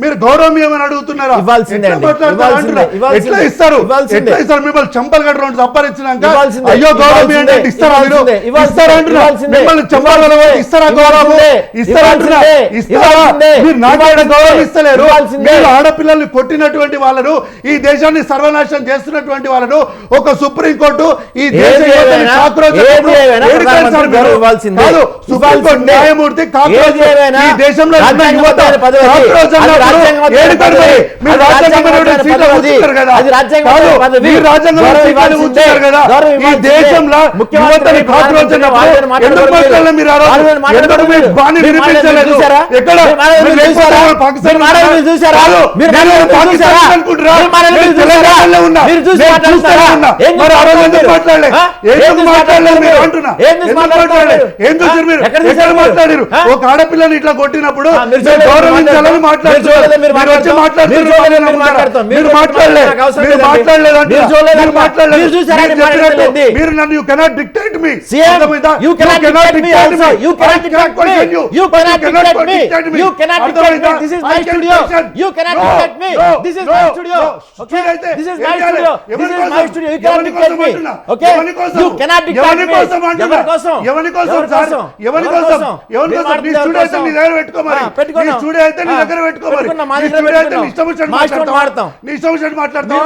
మీరు గౌరవం ఏమని అడుగుతున్నారా? ఎట్లా ఇస్తారు మిమ్మల్ని చంపలు కట్ట రెండు సంపాదించినాక అయ్యో గౌరవం ఏంటంటే ఇస్తారా? మిమ్మల్ని చంపాల ఇస్తారా? గౌరవం ఇస్తారా? మీరు నాకైనా గౌరవం ఇస్తలేరు. మీరు ఆడపిల్లల్ని కొట్టినటువంటి వాళ్ళను, ఈ దేశాన్ని సర్వనాశనం చేస్తున్నటువంటి వాళ్ళను ఒక సుప్రీంకోర్టు ఈ దేశ న్యాయమూర్తి ఈ దేశంలో ఈ దేశంలో యువతని ఒక ఆడపిల్లని ఇట్లా కొట్టినప్పుడు గౌరవించాలని మాట్లాడుతున్నారు. మీరు నన్ను you cannot dictate me. You cannot dictate me also. You cannot dictate me. You cannot dictate me. You cannot dictate me. This is my studio. You cannot dictate me. This is my studio. Okay, this is my studio. This is my studio. You cannot dictate me. Okay, you cannot dictate me. ఎవరి కోసం? ఎవరి కోసం? ఎవరి కోసం? ఎవరి కోసం? నీ studio అయితే నీ దగ్గర పెట్టుకో మరి. నీ స్టూడియో అయితే నీ దగ్గర పెట్టుకో మరి. నీ స్టూడియో అయితే నీ ఇష్టం వచ్చినట్టు మాట్లాడతాం. నీ ఇష్టం వచ్చినట్టు మాట్లాడతాం.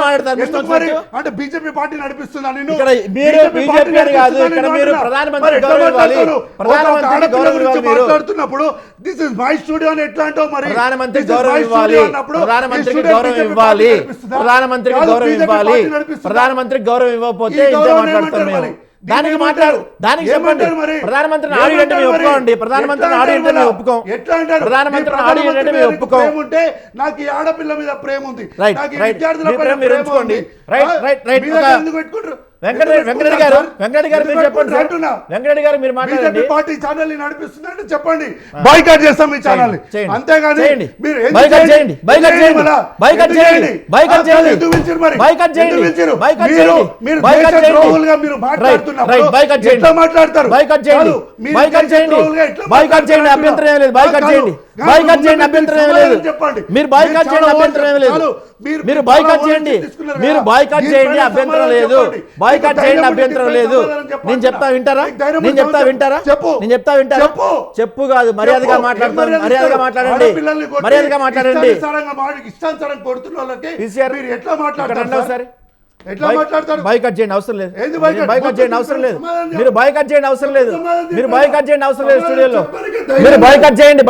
అంటే బీజేపీ పార్టీ నడిపిస్తుందా నేను? ఇక్కడ మీరు బీజేపీ కాదు, ఇక్కడ మీరు ప్రధానమంత్రి గౌరవం ఇవ్వాలి. ప్రధానమంత్రి గౌరవం ఇవ్వాలి. మాట్లాడుతున్నప్పుడు దిస్ ఇస్ మై స్టూడియో అని ఎట్లా అంటావు మరి? ప్రధానమంత్రి గౌరవం ఇవ్వాలి. ప్రధానమంత్రికి గౌరవం ఇవ్వాలి. ప్రధానమంత్రికి గౌరవం ఇవ్వాలి. ప్రధానమంత్రికి గౌరవం ఇవ్వకపోతే ఇంతే మాట్లాడతాం మేము. దానికి చెప్పండి. ప్రధానమంత్రిని ఆడి అంటే మేము ఒప్పుకోండి. ప్రధానమంత్రిని ఆడి అంటే మేము ఒప్పుకోం. ఎట్లా అంటారు? ప్రధానమంత్రిని ఆడి అంటే మేము ఒప్పుకోం. ఉంటే నాకు ఈ ఆడపిల్ల మీద ప్రేమ ఉంది. వెంకటరెడ్డి గారు మీరు చెప్పండి. వెంకటరెడ్డి గారు మీరు మాట్లాడండి. పార్టీ ఛానల్ నడిపిస్తుందంటే చెప్పండి, బాయ్కాట్ చేస్తాం ఈ ఛానల్. అంతేగాని మీరు మాట్లాడతారు. అభ్యంతరం ఏం లేదు. బాయ్కాట్ చేయండి. అభ్యంతరం ఏం లేదు. మీరు బాయ్కాట్ చేయండి. అభ్యంతరం ఏం లేదు. మీరు బాయ్కాట్ చేయండి. మీరు బాయ్కాట్ చేయండి. అభ్యంతరం లేదు. బాయ్కాట్ చేయండి. అభ్యంతరం లేదు. నేను చెప్తా వింటారా? నేను చెప్తా వింటారా? చెప్పు కాదు, మర్యాదగా మాట్లాడతాను. మర్యాదగా మాట్లాడండి. మర్యాదగా మాట్లాడండి. ఇష్టానుసారం కొడుతున్న వాళ్ళకి ఎట్లా మాట్లాడతారు సార్? బాయ్కాట్ చేయండి, అవసరం లేదు. బాయ్కాట్ చేయండి, అవసరం లేదు. మీరు బాయ్కాట్ చేయండి, అవసరం లేదు. మీరు బాయ్కాట్ చేయండి, అవసరం లేదు. స్టూడియోలో మీరు బాయ్కాట్ చేయండి.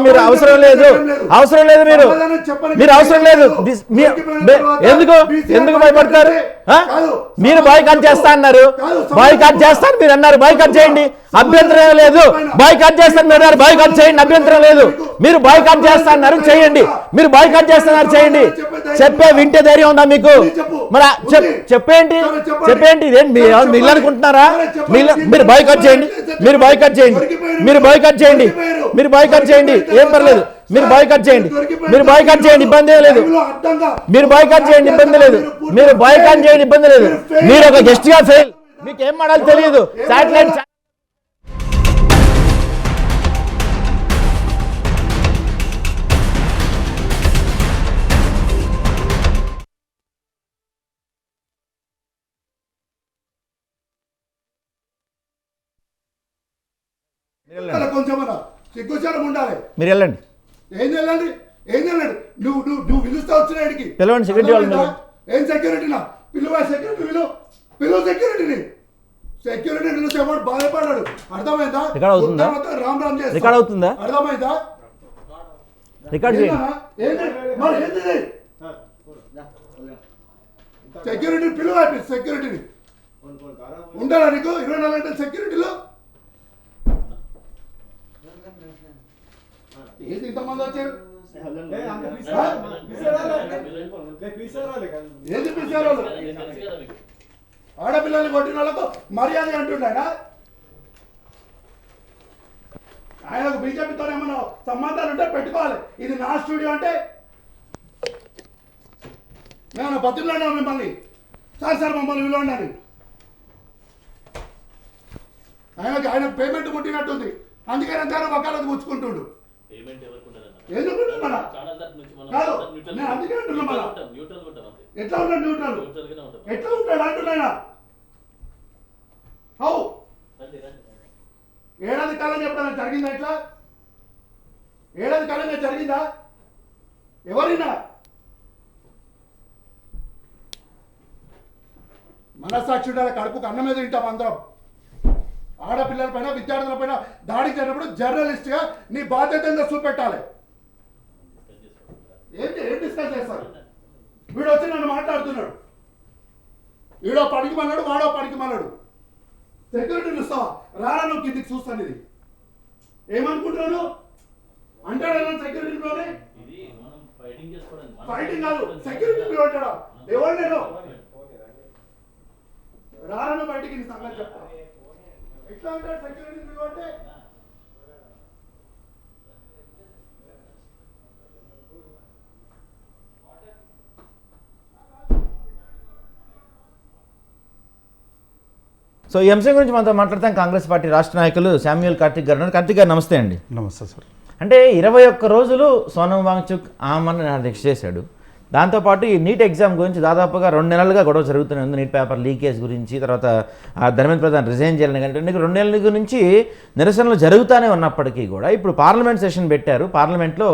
మీరు అవసరం లేదు. అవసరం లేదు. మీరు అవసరం లేదు. ఎందుకు భయపడతారు? మీరు బాయ్కాట్ చేస్తా అన్నారు. బాయ్కాట్ చేస్తాను మీరు అన్నారు. బాయ్కాట్ చేయండి, అభ్యంతరం లేదు. బాయ్కాట్ చేస్తాను మీరు అన్నారు. బాయ్కాట్ చేయండి, అభ్యంతరం లేదు. మీరు బాయ్కాట్ చేస్తా అన్నారు, చేయండి. మీరు బాయ్కాట్ చేస్తున్నారు, చేయండి. చెప్పే వింటే ధైర్యం ఉందా మీకు? మరి చెప్పేంటి? ఇదేంటి మీరు అనుకుంటున్నారా? మీరు బాయ్కాట్ చేయండి. మీరు బాయ్కాట్ చేయండి. ఏం పర్లేదు. మీరు బాయ్కాట్ చేయండి. ఇబ్బంది లేదు. మీరు బాయ్కాట్ చేయండి, ఇబ్బంది లేదు. మీరు ఒక గెస్ట్ గా ఫెయిల్. మీకు ఏం మాడాలి తెలియదు. శాటిలైట్ మీరు వెళ్ళండి. నువ్వు పిలుస్తా వచ్చిన పిలవండి. సెక్యూరిటీ వాళ్ళు ఏం సెక్యూరిటీనా? సెక్యూరిటీని ఎవరు బాధపడ్డాడు? అర్థమైందా? రామ్ రికార్డ్ అవుతుందా? అర్థమైందా? రికార్డ్ సెక్యూరిటీ పిలువ. సెక్యూరిటీని ఉంటారా నీకు 24 గంటల సెక్యూరిటీలో? ఏది ఇంతమంది వచ్చారు? ఏది పిలిచారు? ఆడపిల్లల్ని కొట్టిన వాళ్ళకు మర్యాద అంటున్నాడా? ఆయనకు బీజేపీతో ఏమన్నా సంబంధాలు ఉంటే పెట్టుకోవాలి. ఇది నా స్టూడియో అంటే నేను బతుకున్నాను మిమ్మల్ని. సార్ మమ్మల్ని విలువండి. ఆయనకు పేమెంట్ ముట్టినట్టుంది. అందుకని అంతా వకాలత్ పుచ్చుకుంటుండు. ఎందుకు మన కాదు నేను అందుకే అంటున్నా మన ఎట్లా ఉంటాడు న్యూట్రల్ ఎట్లా ఉంటాడు అంటున్నాయన హౌ ఏడాది కాలం ఎప్పుడైనా జరిగిందా ఇట్లా ఏడాది కాలంగా జరిగిందా ఎవరైనా మనసాక్షుడాల కడుపుకు అన్నం మీద తింటాం అందరం ఆడపిల్లల పైన విద్యార్థుల పైన దాడి జరిగినప్పుడు జర్నలిస్ట్ గా నీ బాధ్యత ఏందో చూపెట్టాలి ఏం డిస్కస్ చేస్తారు వీడు వచ్చి నన్ను మాట్లాడుతున్నాడు వీడో పనికి మన్నాడు వాడో పనికి మన్నాడు సెక్యూరిటీలు ఇస్తావా రారా నువ్వు కిందికి చూస్తాను ఇది ఏమనుకుంటున్నాను అంటాడు సెక్యూరిటీలోనే ఫైటింగ్ కాదు సెక్యూరిటీ అంటాడా ఎవరు నేను రాను బయటికి నీ సంగతి చెప్తా ఎట్లా అంటాడు సెక్యూరిటీ అంటే సో ఈ అంశం గురించి మనతో మాట్లాడతాం కాంగ్రెస్ పార్టీ రాష్ట్ర నాయకులు శామ్యూల్ కార్తిక్ గారు. కార్తిక్ గారు నమస్తే అండి. నమస్తే సార్. అంటే 21 రోజులు సోనం వాంగ్చుక్ ఆమెను దీక్ష చేశాడు. దాంతోపాటు ఈ నీట్ ఎగ్జామ్ గురించి దాదాపుగా 2 నెలలుగా గొడవ జరుగుతూనే ఉంది. నీట్ పేపర్ లీకేజ్ గురించి, తర్వాత ధర్మేంద్ర ప్రధాన్ రిజైన్ చేయాలని కానీ 2 నెలల నుంచి నిరసనలు జరుగుతూనే ఉన్నప్పటికీ కూడా ఇప్పుడు పార్లమెంట్ సెషన్ పెట్టారు. పార్లమెంట్లో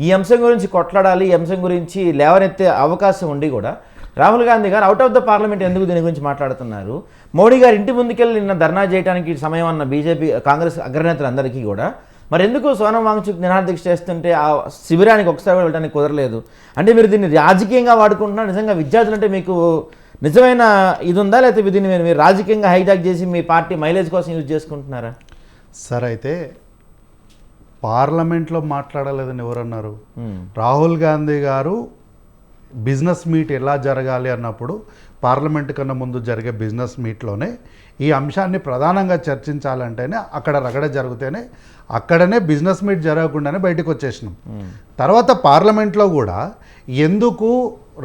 ఈ అంశం గురించి కొట్లాడాలి, ఈ అంశం గురించి లేవనెత్తే అవకాశం ఉండి కూడా రాహుల్ గాంధీ గారు అవుట్ ఆఫ్ ద పార్లమెంట్ ఎందుకు దీని గురించి మాట్లాడుతున్నారు? మోడీ గారు ఇంటి ముందుకెళ్ళి నిన్న ధర్నా చేయడానికి సమయం అన్న బీజేపీ కాంగ్రెస్ అగ్రనేతలందరికీ కూడా మరి ఎందుకు సోనం వాంగ్చుక్ నిరాదీక్ష చేస్తుంటే ఆ శిబిరానికి ఒకసారి వెళ్ళడానికి కుదరలేదు? అంటే మీరు దీన్ని రాజకీయంగా వాడుకుంటున్నా, నిజంగా విద్యార్థులు అంటే మీకు నిజమైన ఇది ఉందా, లేకపోతే దీన్ని మీరు రాజకీయంగా హైజాక్ చేసి మీ పార్టీ మైలేజ్ కోసం యూజ్ చేసుకుంటున్నారా? సార్, అయితే పార్లమెంట్లో మాట్లాడలేదని ఎవరన్నారు? రాహుల్ గాంధీ గారు బిజినెస్ మీట్ ఎలా జరగాలి అన్నప్పుడు పార్లమెంట్ కన్నా ముందు జరిగే బిజినెస్ మీట్లోనే ఈ అంశాన్ని ప్రధానంగా చర్చించాలంటేనే అక్కడ రగడ జరిగితేనే అక్కడనే బిజినెస్ మీట్ జరగకుండానే బయటకు వచ్చేసినాం. తర్వాత పార్లమెంట్లో కూడా ఎందుకు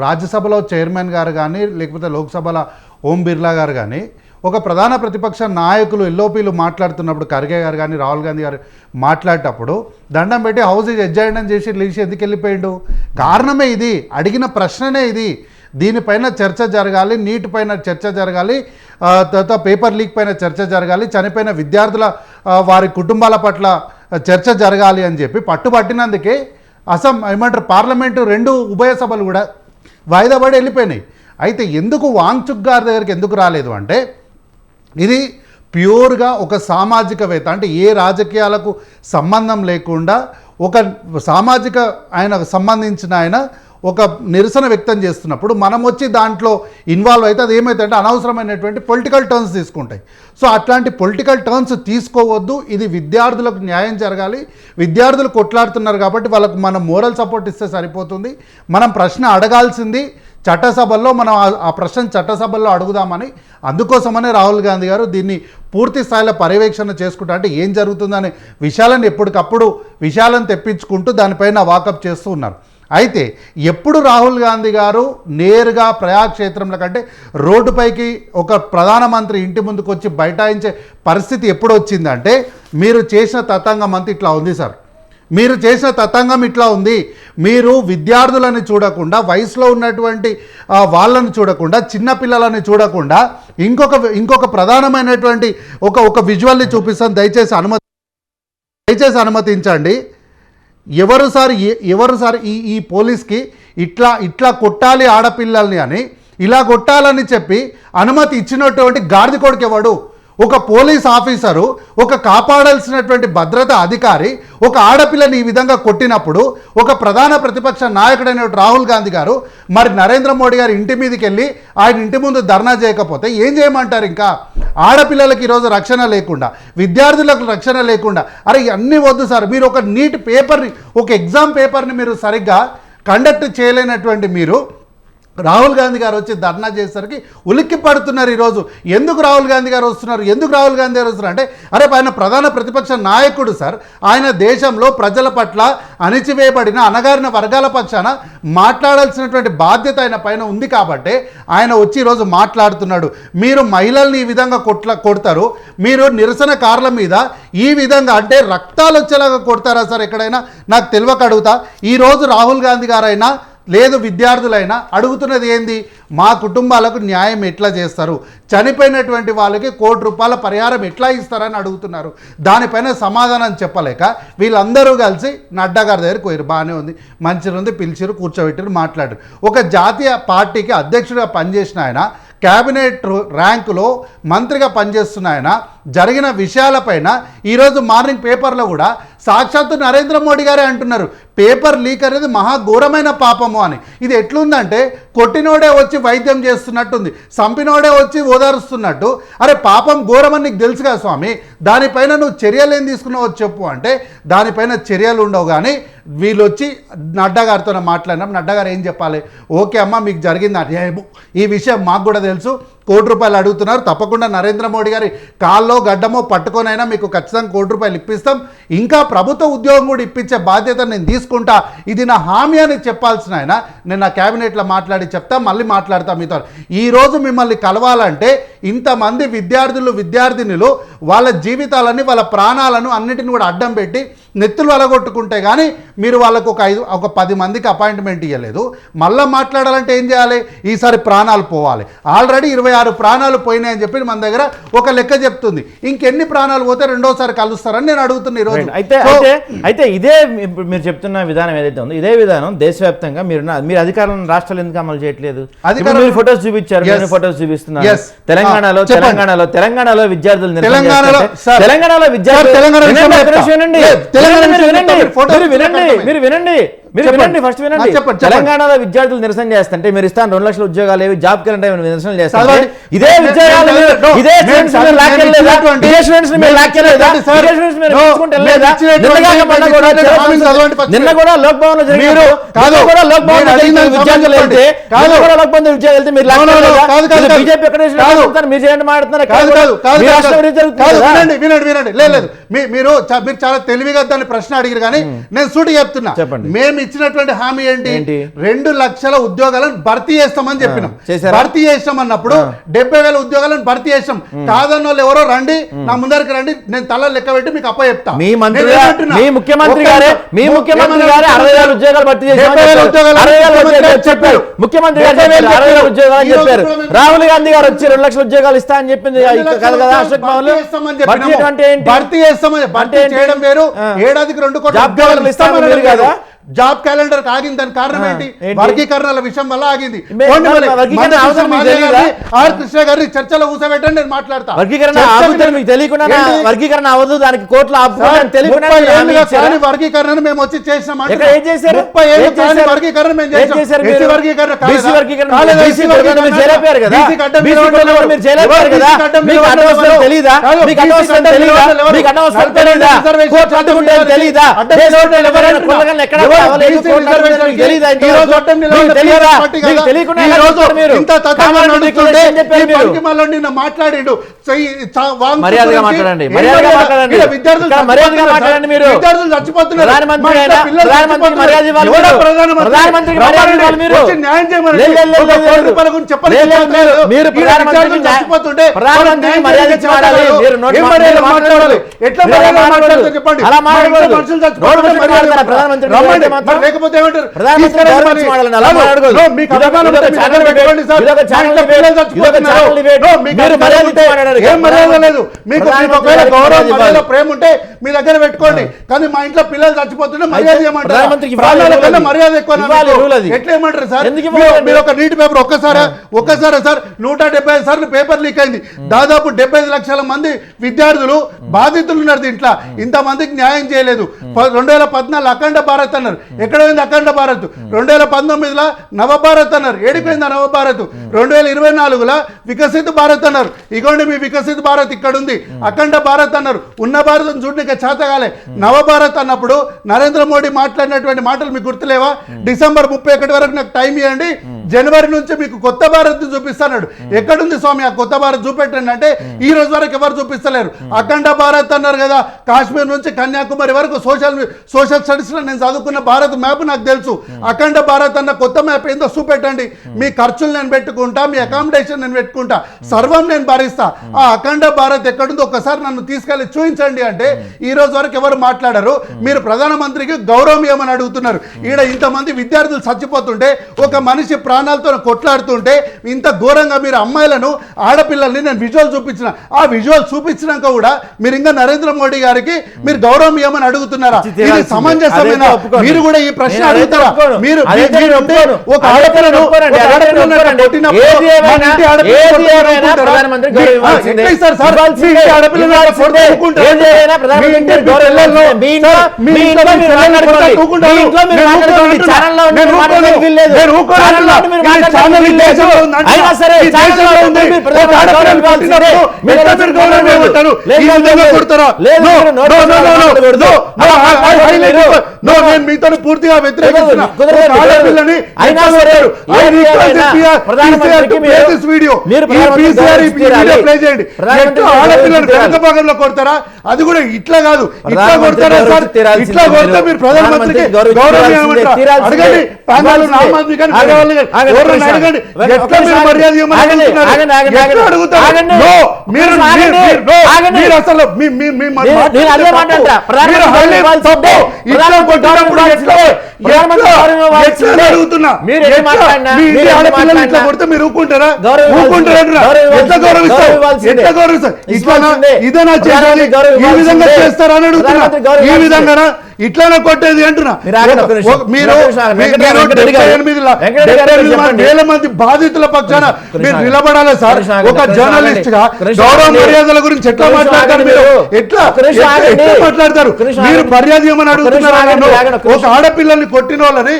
రాజ్యసభలో చైర్మన్ గారు కానీ లేకపోతే లోక్సభలో ఓం బిర్లా గారు కానీ ఒక ప్రధాన ప్రతిపక్ష నాయకులు ఎల్ఓపీలు మాట్లాడుతున్నప్పుడు ఖర్గే గారు కానీ రాహుల్ గాంధీ గారు మాట్లాడేటప్పుడు దండం పెట్టి హౌస్ అడ్జైన్ చేసి లేచి ఎందుకు వెళ్ళిపోయిండు? కారణమే ఇది, అడిగిన ప్రశ్ననే ఇది. దీనిపైన చర్చ జరగాలి, నీట్ పైన చర్చ జరగాలి, తర్వాత పేపర్ లీక్ పైన చర్చ జరగాలి, చనిపోయిన విద్యార్థుల వారి కుటుంబాల పట్ల చర్చ జరగాలి అని చెప్పి పట్టుబట్టినందుకే ఏమంటారు పార్లమెంటు 2 ఉభయ సభలు కూడా వాయిదా పడి వెళ్ళిపోయినాయి. అయితే ఎందుకు వాంగ్చుక్ గారి దగ్గరికి ఎందుకు రాలేదు అంటే ఇది ప్యూర్గా ఒక సామాజికవేత్త, అంటే ఏ రాజకీయాలకు సంబంధం లేకుండా ఒక సామాజిక ఆయనకు సంబంధించిన ఆయన ఒక నిరసన వ్యక్తం చేస్తున్నప్పుడు మనం వచ్చి దాంట్లో ఇన్వాల్వ్ అయితే అది ఏమవుతుందంటే అనవసరమైనటువంటి పొలిటికల్ టర్న్స్ తీసుకుంటాయి. సో అట్లాంటి పొలిటికల్ టర్న్స్ తీసుకోవద్దు. ఇది విద్యార్థులకు న్యాయం జరగాలి. విద్యార్థులు కొట్లాడుతున్నారు కాబట్టి వాళ్ళకు మనం మోరల్ సపోర్ట్ ఇస్తే సరిపోతుంది. మనం ప్రశ్న అడగాల్సింది చట్టసభల్లో, మనం ఆ ప్రశ్న చట్టసభల్లో అడుగుదామని, అందుకోసమనే రాహుల్ గాంధీ గారు దీన్ని పూర్తి స్థాయిలో పర్యవేక్షణ చేసుకుంటా, అంటే ఏం జరుగుతుందనే విషయాలను ఎప్పటికప్పుడు విషయాలను తెప్పించుకుంటూ దానిపైన వాకప్ చేస్తూ ఉన్నారు. అయితే ఎప్పుడు రాహుల్ గాంధీ గారు నేరుగా ప్రజాక్షేత్రంలో కంటే రోడ్డుపైకి ఒక ప్రధానమంత్రి ఇంటి ముందుకు వచ్చి బైఠాయించే పరిస్థితి ఎప్పుడు వచ్చిందంటే మీరు చేసిన తతంగం అంతా ఇట్లా ఉంది సార్. మీరు చేసిన తతంగం ఇట్లా ఉంది. మీరు విద్యార్థులను చూడకుండా, వయసులో ఉన్నటువంటి వాళ్ళని చూడకుండా, చిన్నపిల్లలని చూడకుండా ఇంకొక ప్రధానమైనటువంటి ఒక విజువల్ని చూపిస్తాను, దయచేసి అనుమతించండి. ఎవరు సార్ ఈ పోలీస్కి ఇట్లా కొట్టాలి ఆడపిల్లల్ని అని, ఇలా కొట్టాలని చెప్పి అనుమతి ఇచ్చినటువంటి గాడిద కొడుకు ఎవడు? ఒక పోలీస్ ఆఫీసరు, ఒక కాపాడాల్సినటువంటి భద్రతా అధికారి ఒక ఆడపిల్లని ఈ విధంగా కొట్టినప్పుడు ఒక ప్రధాన ప్రతిపక్ష నాయకుడైన రాహుల్ గాంధీ గారు మరి నరేంద్ర మోడీ గారి ఇంటి మీదకి వెళ్ళి ఆయన ఇంటి ముందు ధర్నా చేయకపోతే ఏం చేయమంటారు? ఇంకా ఆడపిల్లలకి ఈరోజు రక్షణ లేకుండా, విద్యార్థులకు రక్షణ లేకుండా, అరే ఇవన్నీ వద్దు సార్. మీరు ఒక నీట్ పేపర్ని, ఒక ఎగ్జామ్ పేపర్ని మీరు సరిగ్గా కండక్ట్ చేయలేనటువంటి మీరు రాహుల్ గాంధీ గారు వచ్చి ధర్నా చేసేసరికి ఉలిక్కి పడుతున్నారు ఈరోజు. ఎందుకు రాహుల్ గాంధీ గారు వస్తున్నారు, ఎందుకు రాహుల్ గాంధీ గారు వస్తున్నారు అంటే, అరే ఆయన ప్రధాన ప్రతిపక్ష నాయకుడు సార్. ఆయన దేశంలో ప్రజల పట్ల అణిచివేయబడిన అణగారిన వర్గాల పక్షాన మాట్లాడాల్సినటువంటి బాధ్యత ఆయన పైన ఉంది కాబట్టి ఆయన వచ్చి ఈరోజు మాట్లాడుతున్నాడు. మీరు మహిళల్ని ఈ విధంగా కొడతారు, మీరు నిరసనకారుల మీద ఈ విధంగా అంటే రక్తాలు వచ్చేలాగా కొడతారా సార్ ఎక్కడైనా? నాకు తెలియక అడుగుతా. ఈరోజు రాహుల్ గాంధీ గారైనా లేదు విద్యార్థులైనా అడుగుతున్నది ఏంది, మా కుటుంబాలకు న్యాయం ఎట్లా చేస్తారు, చనిపోయినటువంటి వాళ్ళకి ₹1,00,00,000 పరిహారం ఎట్లా ఇస్తారని అడుగుతున్నారు. దానిపైన సమాధానం చెప్పలేక వీళ్ళందరూ కలిసి నడ్డా గారి దగ్గరికి పోయారు. బాగానే ఉంది, మంచిగా ఉంది, పిలిచిరు, కూర్చోబెట్టారు, మాట్లాడారు. ఒక జాతీయ పార్టీకి అధ్యక్షుడిగా పనిచేసిన ఆయన, క్యాబినెట్ ర్యాంకులో మంత్రిగా పనిచేస్తున్న ఆయన జరిగిన విషయాలపైన ఈరోజు మార్నింగ్ పేపర్లో కూడా సాక్షాత్తు నరేంద్ర మోడీ గారే అంటున్నారు పేపర్ లీక్ అనేది మహాఘోరమైన పాపము అని. ఇది ఎట్లుందంటే కొట్టినోడే వచ్చి వైద్యం చేస్తున్నట్టుంది, సంపినోడే వచ్చి ఓదారుస్తున్నట్టు. అరే పాపం ఘోరమని నీకు తెలుసు కదా స్వామి, దానిపైన నువ్వు చర్యలు ఏం తీసుకున్నావో చెప్పు అంటే దానిపైన చర్యలు ఉండవు. కానీ వీళ్ళు వచ్చి నడ్డా గారితో మాట్లాడినాం. నడ్డా గారు ఏం చెప్పాలి, ఓకే అమ్మ మీకు జరిగింది అన్యాయము, ఈ విషయం మాకు కూడా తెలుసు, ₹1,00,00,000 అడుగుతున్నారు, తప్పకుండా నరేంద్ర మోడీ గారి కాల్లో గడ్డమో పట్టుకొనైనా మీకు ఖచ్చితంగా ₹1,00,00,000 ఇప్పిస్తాం, ఇంకా ప్రభుత్వ ఉద్యోగం కూడా ఇప్పించే బాధ్యత నేను తీసుకుంటా, ఇది నా హామీ అని చెప్పాల్సిన ఆయన నేను నా క్యాబినెట్లో మాట్లాడి చెప్తా, మళ్ళీ మాట్లాడతా మీతో. ఈరోజు మిమ్మల్ని కలవాలంటే ఇంతమంది విద్యార్థినులు వాళ్ళ జీవితాలని వాళ్ళ ప్రాణాలను అన్నిటిని కూడా అడ్డం పెట్టి నెత్తులు అలగొట్టుకుంటే కానీ మీరు వాళ్ళకు ఒక 10 మందికి అపాయింట్మెంట్ ఇవ్వలేదు. మళ్ళీ మాట్లాడాలంటే ఏం చేయాలి, ఈసారి ప్రాణాలు పోవాలి. ఆల్రెడీ 26 ప్రాణాలు పోయినాయని చెప్పి మన దగ్గర ఒక లెక్క చెప్తుంది. ఇంకెన్ని ప్రాణాలు పోతే రెండోసారి కలుస్తారని నేను అడుగుతున్నా ఈరోజు. అయితే ఇదే మీరు చెప్తున్న విధానం ఏదైతే ఉందో ఇదే విధానం దేశవ్యాప్తంగా మీరు అధికారులను రాష్ట్రాలు ఎందుకు అమలు చేయట్లేదు? మీరు ఫోటోస్ చూపించారు, ఫోటోస్ చూపిస్తున్నారు. తెలంగాణలో విద్యార్థులు తెలంగాణలో విద్యార్థులు నిరసన చేస్తుంటే మీరు ఇస్తాను 2 లక్షల ఉద్యోగాలు ఏవి, జాబ్ క్యాలెండర్ నిరసన చేస్తారు. ఇదే ఉద్యోగాలు నిన్న కూడా లోక్ భవన్ లో బీజేపీ ఎక్కడ మీరు చేయండి మాట్లాడుతున్నారు. లేదు మీరు చాలా తెలివిగా దాన్ని ప్రశ్న అడిగారు. కానీ నేను సూటి చెప్తున్నా, మేము ఇచ్చినటువంటి హామీ ఏంటి, 2 లక్షల ఉద్యోగాలను భర్తీ చేస్తామని చెప్పినాం. భర్తీ చేస్తాం అన్నప్పుడు 70,000 ఉద్యోగాలను భర్తీ చేస్తాం. కాదన్న వాళ్ళు ఎవరో రండి, నా ముందరికి రండి, నేను తల లెక్క పెట్టి మీకు అప్పచెప్తా. మీ ముఖ్యమంత్రి గారే 60,000 ఉద్యోగాలు భర్తీ చెప్పారు. ముఖ్యమంత్రి గారు 60,000 ఉద్యోగాలు చెప్పారు. రాహుల్ గాంధీ గారు వచ్చి 2 లక్షల ఉద్యోగాలు ఇస్తా అని చెప్పింది కదా అశోక్ భవన్ లో. భర్తీ చేస్తామని భర్తీ చేయడం వేరు, ఏడాదికి 2 కోట్ల ఇస్తామని కదా. జాబ్ క్యాలెండర్ ఆగింది, దాని కారణం ఏంటి, వర్గీకరణల విషయం వల్ల ఆగింది. ఆర్ కృష్ణ గారిని చర్చలో కూర్చోబెట్టండి, నేను మాట్లాడతా. వర్గీకరణ అవదు, దానికి కోట్ల వర్గీకరణ మేము వచ్చి చేసినాం. 30 ఏళ్ళు కాని వర్గీకరణ మేము చేసాం. మాట్లాడిండు విద్యార్థులు చచ్చిపోతున్నారు. లేకపోతే ప్రేమ ఉంటే మీ దగ్గర పెట్టుకోండి, కానీ మా ఇంట్లో పిల్లలు చచ్చిపోతుంటే మర్యాద ఏమంటారు, మర్యాద ఎక్కువ ఎట్లా ఏమంటారు సార్? మీరు ఒక నీటి పేపర్ ఒక్కసారి సార్ 175 సార్లు పేపర్ లీక్ అయింది. దాదాపు 75 లక్షల మంది విద్యార్థులు బాధితులు ఉన్నారు దీంట్లో. ఇంతమందికి న్యాయం చేయలేదు. 2014 అఖండ భారత్ అన్నారు, ఎక్కడ పోయింది అఖండ భారత్? 2019లో నవభారత్ అన్నారు, ఏడిపోయింది నవభారత్. 2024లో వికసిత భారత్ అన్నారు, ఇగోండి మీ వికసిత భారత్ ఇక్కడ ఉంది. అఖండ భారత్ అన్నారు, ఉన్న భారతం చూడడానికి చేతగాలే. నవభారత్ అన్నప్పుడు నరేంద్ర మోడీ మాట్లాడినటువంటి మాటలు మీకు గుర్తులేవా? డిసెంబర్ 31 వరకు నాకు టైం ఇవ్వండి, జనవరి నుంచి మీకు కొత్త భారత్ చూపిస్తున్నాడు. ఎక్కడుంది స్వామి ఆ కొత్త భారత్ చూపెట్టండి అంటే ఈ రోజు వరకు ఎవరు చూపిస్తలేరు. అఖండ భారత్ అన్నారు కదా, కాశ్మీర్ నుంచి కన్యాకుమారి వరకు సోషల్ స్టడీస్ లో నేను చదువుకున్న భారత్ మ్యాప్ నాకు తెలుసు. అఖండ భారత్ అన్న కొత్త మ్యాప్ ఏందో చూపెట్టండి. మీ ఖర్చులు నేను పెట్టుకుంటా, మీ అకామిడేషన్ నేను పెట్టుకుంటా, సర్వం నేను భరిస్తా. ఆ అఖండ భారత్ ఎక్కడుందో ఒక్కసారి నన్ను తీసుకెళ్లి చూపించండి అంటే ఈ రోజు వరకు ఎవరు మాట్లాడరు. మీరు ప్రధానమంత్రికి గౌరవం ఏమని అడుగుతున్నారు. ఈడ ఇంతమంది విద్యార్థులు చచ్చిపోతుంటే, ఒక మనిషి ప్రాణాలతో కొట్లాడుతుంటే ఇంత ఘోరంగా మీరు అమ్మాయిలను ఆడపిల్లల్ని నేను విజువల్ చూపించిన, ఆ విజువల్ చూపించినాక కూడా మీరు ఇంకా నరేంద్ర మోడీ గారికి మీరు గౌరవం ఏమని అడుగుతున్నారా? ఇది సమంజసమేనా? మీరు కూడా ఈ ప్రశ్న అడుగుతారా? మీరు ఒక ఆడపిల్లను మీతో పూర్తిగా వ్యతిరేకిస్తున్నా. కొడతారా? అది కూడా ఇట్లా కాదు, ఇట్లా కొడతారా సార్? ఇట్లా కొడితే మీరు ప్రధానమంత్రికి గౌరవం ఏమంటారు? అడగండి. ప్యానల్ ఆమ్ ఆద్మీ కానీ అడగండి. ఎట్లా మీరు మర్యాద ఇదేనా చేయాలి? ఈ విధంగా చేస్తారని అడుగుతున్నా. ఈ విధంగా ఇట్లానే కొట్టేది అంటున్నా. మీరు 78,000 మంది బాధితుల పక్షాన మీరు నిలబడాలి సార్. ఒక జర్నలిస్ట్ గా గౌరవ మర్యాదల గురించి ఎట్లా మాట్లాడతారు? మీరు ఎట్లా మాట్లాడతారు? మీరు మర్యాద ఏమని అడుగుతున్నారు? ఒక ఆడపిల్లల్ని కొట్టిన వాళ్ళని